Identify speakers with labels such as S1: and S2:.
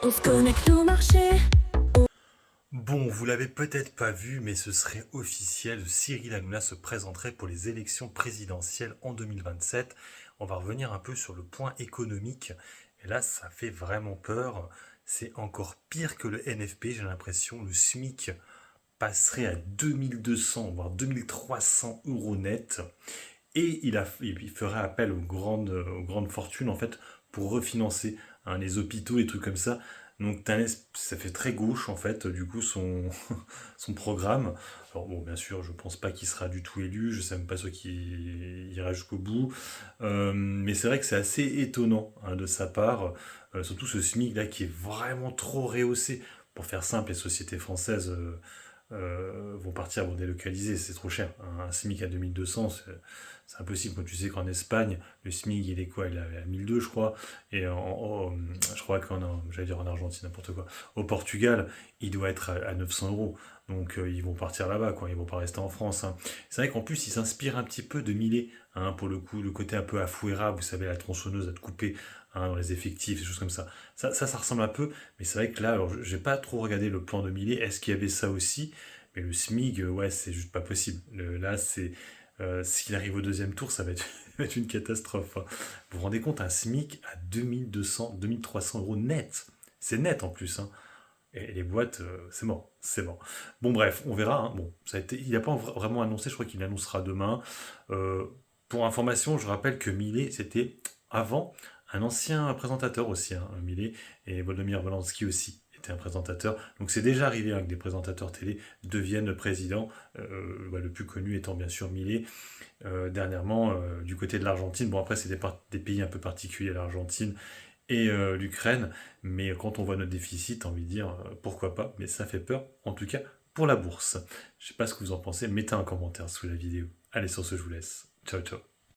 S1: On se connecte au marché.
S2: Bon, vous l'avez peut-être pas vu, mais ce serait officiel. Cyril Hanouna se présenterait pour les élections présidentielles en 2027. On va revenir un peu sur le point économique. Et là, ça fait vraiment peur. C'est encore pire que le NFP, j'ai l'impression. Le SMIC passerait à 2200, voire 2300 euros net. Et il ferait appel aux grandes fortunes, en fait, pour refinancer les hôpitaux et trucs comme ça. Donc ça fait très gauche, en fait, du coup, son programme. Alors bon, bien sûr, je pense pas qu'il sera du tout élu, je sais même pas ceux qui ira jusqu'au bout. Mais c'est vrai que c'est assez étonnant de sa part, surtout ce SMIC là qui est vraiment trop rehaussé. Pour faire simple, les sociétés françaises vont partir, vont délocaliser, c'est trop cher. Un SMIC à 2200, c'est impossible. Quand tu sais qu'en Espagne, le SMIC, il est quoi? Il est à 1002, je crois. Et je crois j'allais dire en Argentine, n'importe quoi. Au Portugal, il doit être à 900 euros. Donc ils vont partir là-bas, quoi. Ils vont pas rester en France, hein. C'est vrai qu'en plus, il s'inspire un petit peu de Millet, hein, pour le coup, le côté un peu Afuera, vous savez, la tronçonneuse à te couper, hein, dans les effectifs, des choses comme ça. Ça ressemble un peu, mais c'est vrai que là, alors, j'ai pas trop regardé le plan de Millet. Est-ce qu'il y avait ça aussi? Mais le SMIG, ouais, c'est juste pas possible. Là, s'il arrive au deuxième tour, ça va être, va être une catastrophe, hein. Vous vous rendez compte, un SMIC à 2200, 2300 euros net. C'est net en plus, hein. Et les boîtes, c'est mort, c'est mort. Bon, bref, on verra, hein. Bon, il n'a pas vraiment annoncé, je crois qu'il annoncera demain. Euh, pour information, je rappelle que Millet, c'était avant un ancien présentateur aussi, hein, Millet, et Volodymyr Zelensky aussi était un présentateur. Donc c'est déjà arrivé, hein, que des présentateurs télé deviennent présidents, le plus connu étant bien sûr Millet, dernièrement du côté de l'Argentine. Bon, après, c'est des pays un peu particuliers, l'Argentine et l'Ukraine, mais quand on voit notre déficit, envie de dire pourquoi pas, mais ça fait peur, en tout cas pour la bourse. Je sais pas ce que vous en pensez, mettez un commentaire sous la vidéo. Allez, sur ce, je vous laisse. Ciao, ciao.